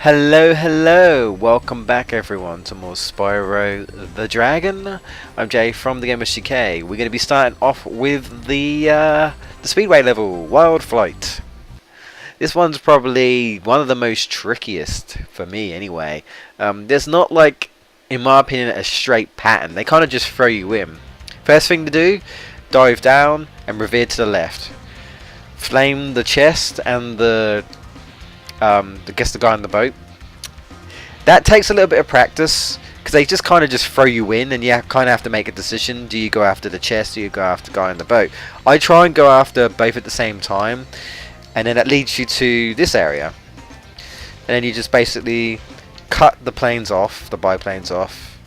Hello, welcome back everyone to more Spyro the Dragon. I'm Jay from the GamebustersUK. We're going to be starting off with the Speedway level, Wild Flight. This one's probably one of the most trickiest, for me anyway. There's not, like, in my opinion, a straight pattern. They kind of just throw you in. First thing to do, dive down and reveer to the left. Flame the chest and the guy on the boat. That takes a little bit of practice because they just kind of just throw you in, and you kind of have to make a decision. Do you go after the chest? Do you go after the guy on the boat? I try and go after both at the same time, and then that leads you to this area, and then you just basically cut the planes off, the biplanes off.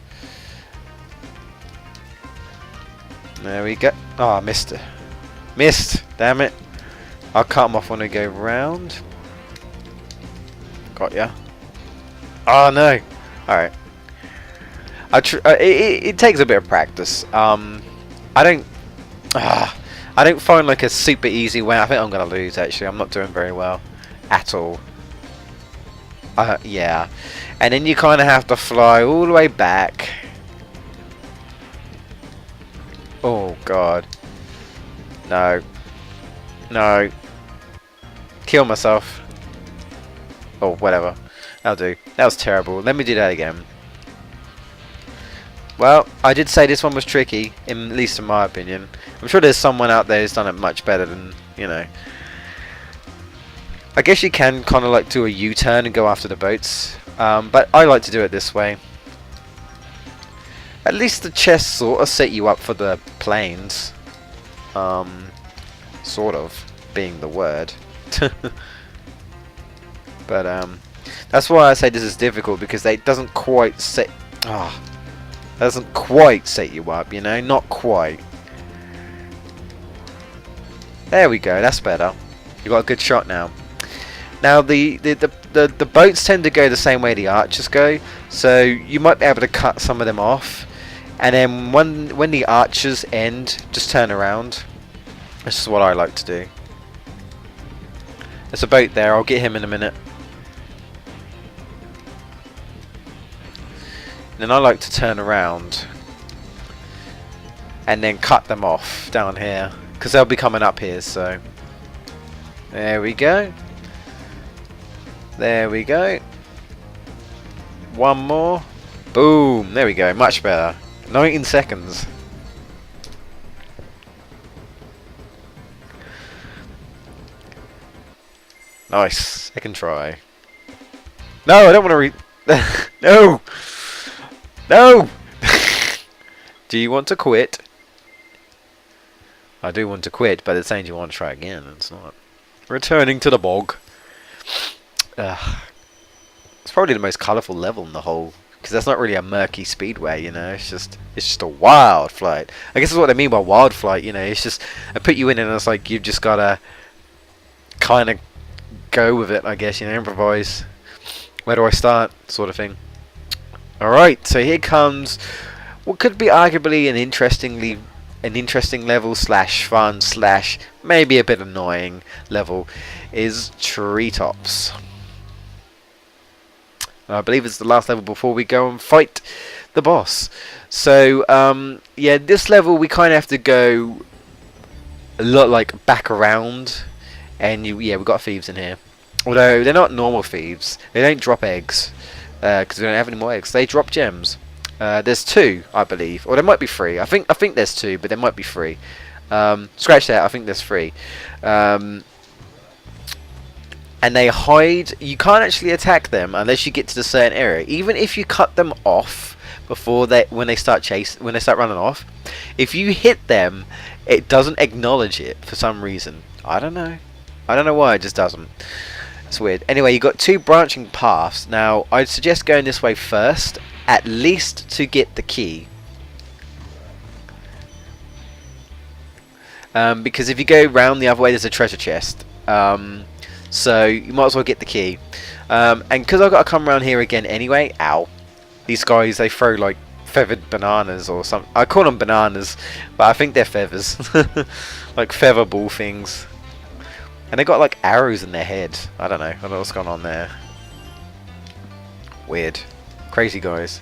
There we go. Oh, I missed it. Missed. Damn it. I'll cut them off when I go round. Got ya. Oh no! Alright. It takes a bit of practice. I don't find like a super easy way. I think I'm gonna lose actually. I'm not doing very well at all. Yeah. And then you kind of have to fly all the way back. Oh god. No. No. Kill myself. Oh, whatever. That'll do. That was terrible. Let me do that again. Well, I did say this one was tricky, at least in my opinion. I'm sure there's someone out there who's done it much better than, you know. I guess you can kind of like do a U-turn and go after the boats. But I like to do it this way. At least the chests sort of set you up for the planes. Sort of, being the word. But that's why I say this is difficult, because it doesn't quite set doesn't quite set you up, you know, not quite. There we go, that's better. You got a good shot now. Now the boats tend to go the same way the archers go, so you might be able to cut some of them off, and then when the archers end, just turn around. This is what I like to do. There's a boat there, I'll get him in a minute. Then I like to turn around and then cut them off down here, because they'll be coming up here. So there we go. There we go. One more. Boom. There we go. Much better. 19 seconds. Nice. Second try. No, I don't want to No! No! Do you want to quit? I do want to quit, but it's saying you want to try again. It's not. Returning to the bog. It's probably the most colourful level in the whole, because that's not really a murky speedway, you know. It's just a wild flight. I guess that's what I mean by wild flight. You know, it's just I put you in and it's like you've just gotta kind of go with it. I guess, you know, improvise. Where do I start? Sort of thing. Alright, so here comes what could be arguably an interesting level slash fun slash maybe a bit annoying level, is Treetops. I believe it's the last level before we go and fight the boss. So yeah, this level we kind of have to go a lot like back around, and yeah, we've got thieves in here. Although they're not normal thieves, they don't drop eggs. Because we don't have any more eggs. They drop gems. There's 2, I believe, or there might be 3. I think there's 2, but there might be 3. Scratch that. I think there's 3. And they hide. You can't actually attack them unless you get to the certain area. Even if you cut them off before when they start running off, if you hit them, it doesn't acknowledge it for some reason. I don't know why, it just doesn't. It's weird. Anyway, you've got 2 branching paths. Now, I'd suggest going this way first, at least to get the key. because if you go round the other way, there's a treasure chest. So you might as well get the key. And because I've got to come around here again anyway. Ow! These guys, they throw like feathered bananas or something. I call them bananas, but I think they're feathers, like feather ball things. And they got like arrows in their head. I don't know what's going on there. Weird, crazy guys.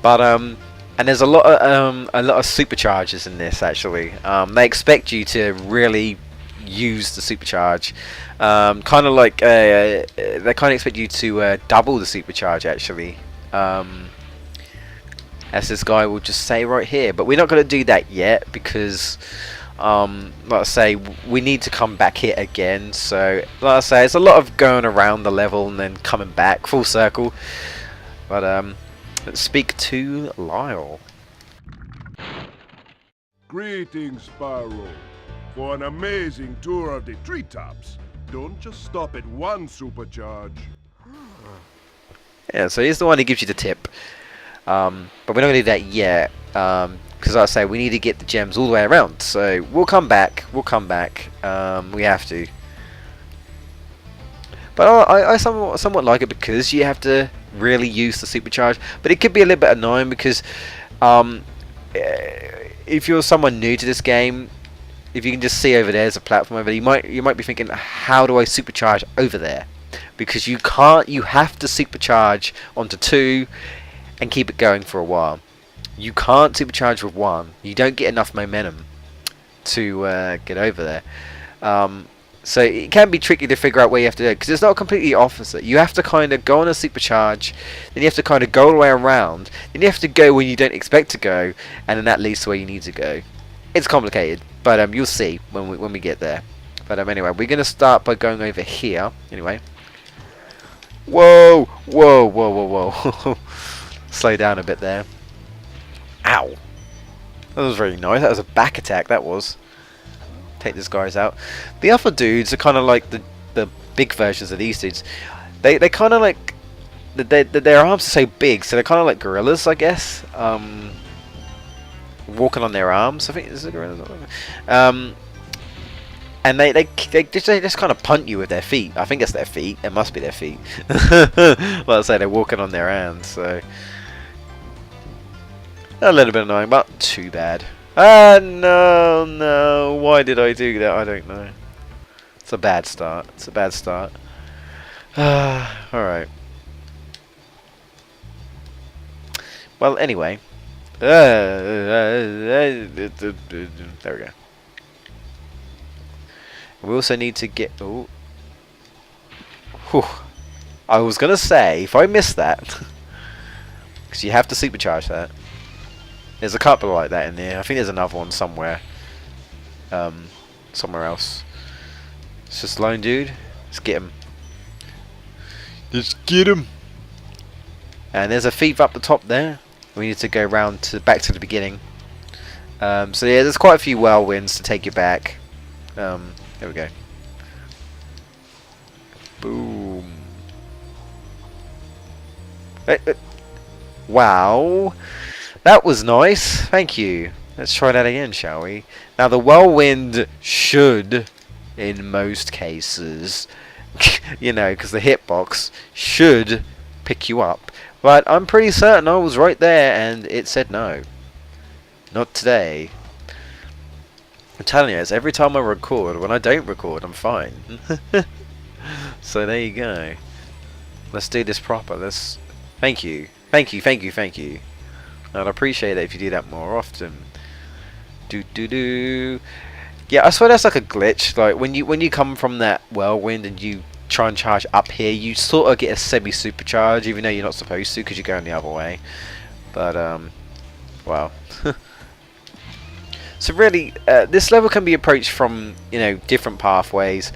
But and there's a lot of supercharges in this actually. They expect you to really use the supercharge. Kind of like they kind of expect you to double the supercharge actually. As this guy will just say right here, but we're not going to do that yet because like I say, we need to come back here again. So like I say, it's a lot of going around the level and then coming back full circle. But let's speak to Lyle. Greetings, Spyro. For an amazing tour of the treetops, don't just stop at one supercharge. Yeah, so he's the one who gives you the tip. But we're not going to do that yet. Because like I say, we need to get the gems all the way around. So we'll come back. We'll come back. We have to. But I somewhat like it because you have to really use the supercharge. But it could be a little bit annoying because if you're someone new to this game, if you can just see over there's a platform over there, you might be thinking, how do I supercharge over there? Because you can't. You have to supercharge onto 2 and keep it going for a while. You can't supercharge with 1. You don't get enough momentum to get over there. So it can be tricky to figure out where you have to do it because it's not completely opposite. You have to kind of go on a supercharge, then you have to kind of go all the way around, then you have to go when you don't expect to go, and then that leads to where you need to go. It's complicated, but you'll see when we get there. But anyway, we're gonna start by going over here. Anyway, whoa, whoa, whoa, whoa, whoa! Slow down a bit there. Ow! That was very nice. That was a back attack. That was. Take these guys out. The other dudes are kind of like the big versions of these dudes. They kind of like their arms are so big, so they're kind of like gorillas, I guess. Walking on their arms. I think this is a gorilla. And they just kind of punt you with their feet. I think it's their feet. It must be their feet. Like I say, they're walking on their hands. So a little bit annoying, but too bad. No. Why did I do that? I don't know. It's a bad start. It's a bad start. Alright. Well, anyway. There we go. We also need to get... Oh. Whew. I was going to say, if I miss that... Because you have to supercharge that. There's a couple like that in there. I think there's another one somewhere. Somewhere else. It's just lone dude. Let's get him. Let's get him. And there's a thief up the top there. We need to go round to back to the beginning. So yeah, there's quite a few whirlwinds to take you back. There we go. Boom. Wow. That was nice. Thank you. Let's try that again, shall we? Now the whirlwind should, in most cases, you know, because the hitbox should pick you up. But I'm pretty certain I was right there and it said no. Not today. I'm telling you, it's every time I record. When I don't record, I'm fine. So there you go. Let's do this proper. Let's. Thank you. Thank you. Thank you. Thank you. I'd appreciate it if you do that more often. Yeah, I swear that's like a glitch. Like when you come from that whirlwind and you try and charge up here, you sort of get a semi-supercharge, even though you're not supposed to because you're going the other way. But wow. So really, this level can be approached from different pathways.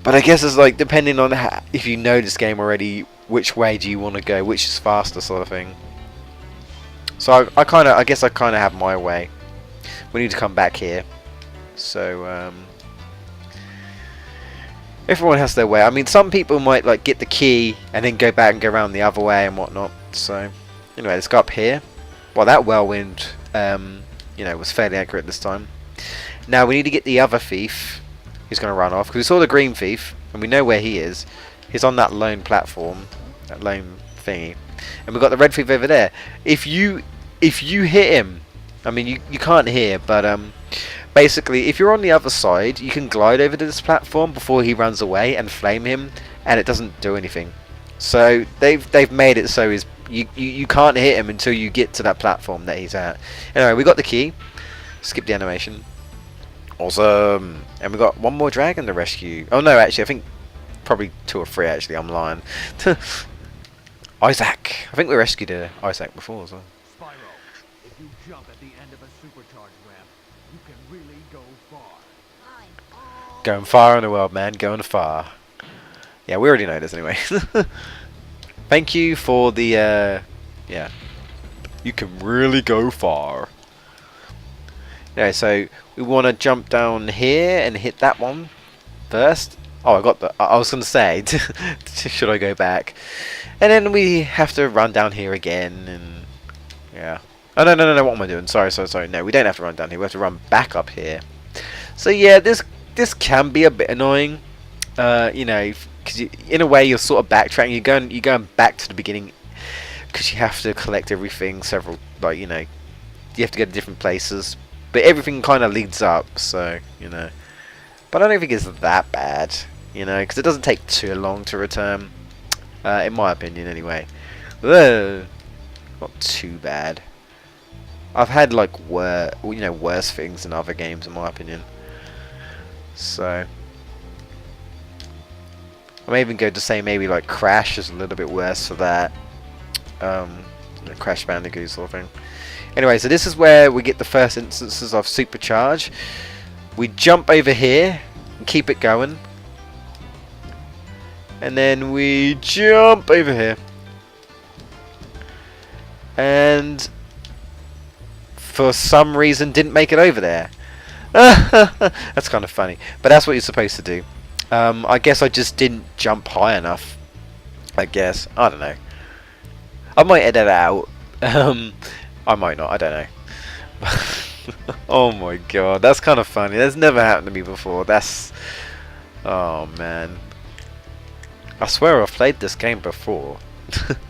But I guess it's like depending on if you know this game already, which way do you want to go, which is faster, sort of thing. So I guess I kind of have my way. We need to come back here. So everyone has their way. I mean, some people might like get the key and then go back and go around the other way and whatnot. So anyway, let's go up here. Well, that whirlwind, was fairly accurate this time. Now we need to get the other thief. He's going to run off because we saw the green thief and we know where he is. He's on that lone platform, that lone thingy, and we've got the red thief over there. If you hit him, I mean you can't hear, but basically if you're on the other side, you can glide over to this platform before he runs away and flame him, and it doesn't do anything. So they've made it so you can't hit him until you get to that platform that he's at. Anyway, we got the key. Skip the animation. Awesome. And we got one more dragon to rescue. Oh no, actually I think probably 2 or 3 actually, I'm lying. Isaac. I think we rescued Isaac before as well. Spyro, if you jump at the end of a supercharged ramp, you can really go far. Going far in the world, man. Going far. Yeah, we already know this anyway. Thank you for the, yeah. You can really go far. Yeah, so we want to jump down here and hit that one first. Oh, I got the. I was going to say, should I go back? And then we have to run down here again, and yeah. Oh no! What am I doing? Sorry. No, we don't have to run down here. We have to run back up here. So yeah, this can be a bit annoying. You know, because in a way you're sort of backtracking. You're going back to the beginning because you have to collect everything. Several, like, you know, you have to go to different places. But everything kind of leads up, so, you know. But I don't think it's that bad, you know, because it doesn't take too long to return. In my opinion, anyway. Ugh, not too bad. I've had, like, worse things in other games, in my opinion. So. I may even go to say maybe, like, Crash is a little bit worse for that. Crash Bandicoot sort of thing. Anyway, so this is where we get the first instances of supercharge. We jump over here and keep it going. And then we jump over here. And for some reason didn't make it over there. That's kind of funny. But that's what you're supposed to do. I guess I just didn't jump high enough. I guess. I don't know. I might edit it out. I might not, I don't know. Oh my god, that's kind of funny. That's never happened to me before. That's... Oh man. I swear I've played this game before.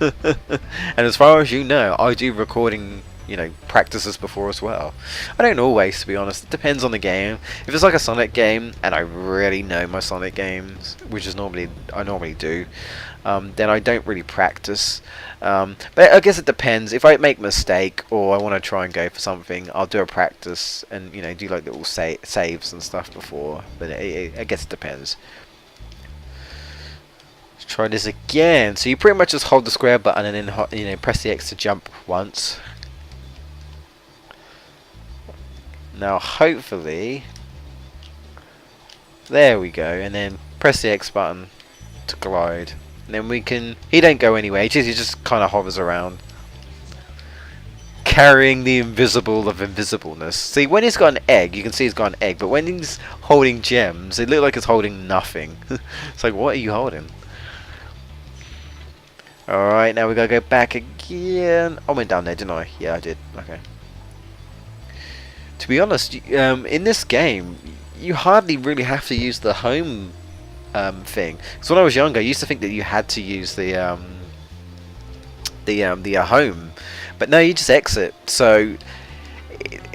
And as far as you know, I do recording, you know, practices before as well. I don't always, to be honest. It depends on the game. If it's like a Sonic game, and I really know my Sonic games, which is I normally do, then I don't really practice. But I guess it depends. If I make a mistake or I want to try and go for something, I'll do a practice and, you know, do like little saves and stuff before. But I guess it depends. Let's try this again. So you pretty much just hold the square button and then, you know, press the X to jump once. Now hopefully, there we go, and then press the X button to glide. And then we can... He don't go anywhere, he just kind of hovers around. Carrying the invisible of invisibleness. See, when he's got an egg, you can see he's got an egg, but when he's holding gems, it looks like he's holding nothing. It's like, what are you holding? Alright, now we gotta go back again. I went down there, didn't I? Yeah, I did. Okay. To be honest, in this game, you hardly really have to use the home thing. So when I was younger, I used to think that you had to use the home, but no, you just exit. So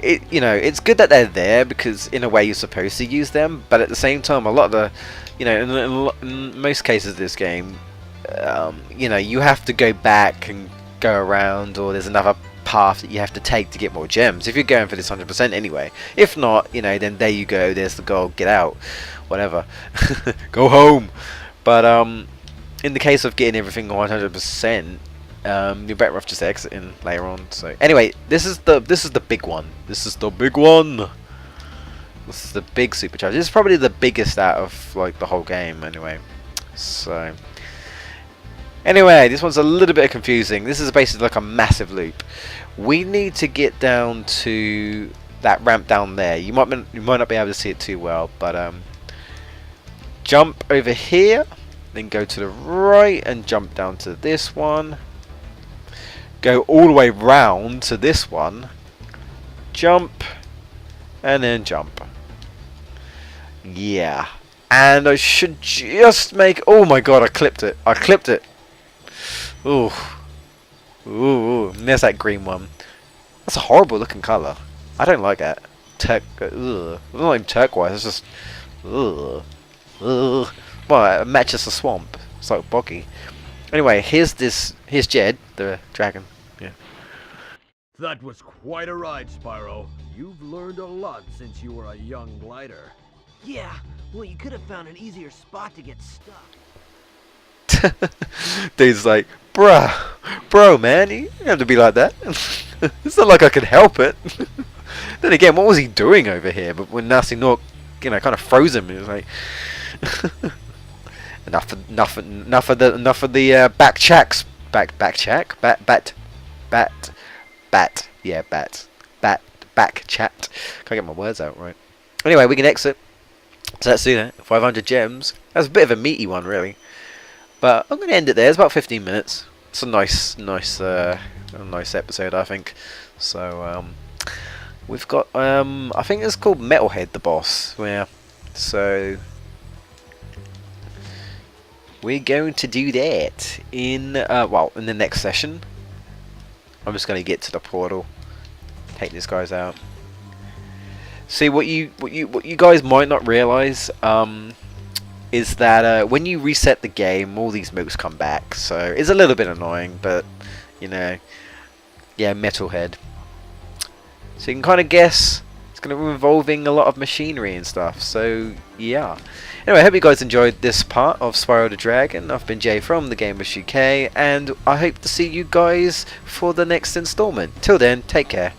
you know, it's good that they're there because in a way you're supposed to use them, but at the same time, a lot of the, you know, in most cases of this game, you know, you have to go back and go around, or there's another path that you have to take to get more gems if you're going for this 100% anyway. If not, you know, then there you go, there's the goal, get out, whatever. Go home. But in the case of getting everything 100%, you're better off just exiting later on. So anyway, this is the big one. This is the big one. This is the big supercharge. This is probably the biggest out of like the whole game anyway. So anyway, this one's a little bit confusing. This is basically like a massive loop. We need to get down to that ramp down there. You might not be able to see it too well, but jump over here, then go to the right and jump down to this one. Go all the way round to this one. Jump and then jump. Yeah. And I should just make... Oh my god, I clipped it. I clipped it. Ooh. Ooh. And there's that green one. That's a horrible looking colour. I don't like that. Ugh. It's not even turquoise, it's just... Ugh. Ugh. Well, it matches the swamp. It's like boggy. Anyway, here's Jed, the dragon. Yeah. That was quite a ride, Spyro. You've learned a lot since you were a young glider. Yeah, well, you could have found an easier spot to get stuck. Dude's like, bro, man, you don't have to be like that. It's not like I could help it. Then again, what was he doing over here? But when Gnasty Gnorc, you know, kind of froze him, it was like, enough of the back chacks, back chat. Can't get my words out right. Anyway, we can exit. So let's do that. 500 gems. That's a bit of a meaty one, really. But I'm going to end it there. It's about 15 minutes. It's a nice episode, I think. So we've got I think it's called Metalhead, the boss. Yeah. So we're going to do that in in the next session. I'm just going to get to the portal, take these guys out. See, what you guys might not realize is that when you reset the game, all these mooks come back. So it's a little bit annoying, but you know, yeah, Metalhead. So you can kind of guess it's going to be involving a lot of machinery and stuff. So yeah. Anyway, I hope you guys enjoyed this part of Spyro the Dragon. I've been Jay from the GamebustersUK, and I hope to see you guys for the next installment. Till then, take care.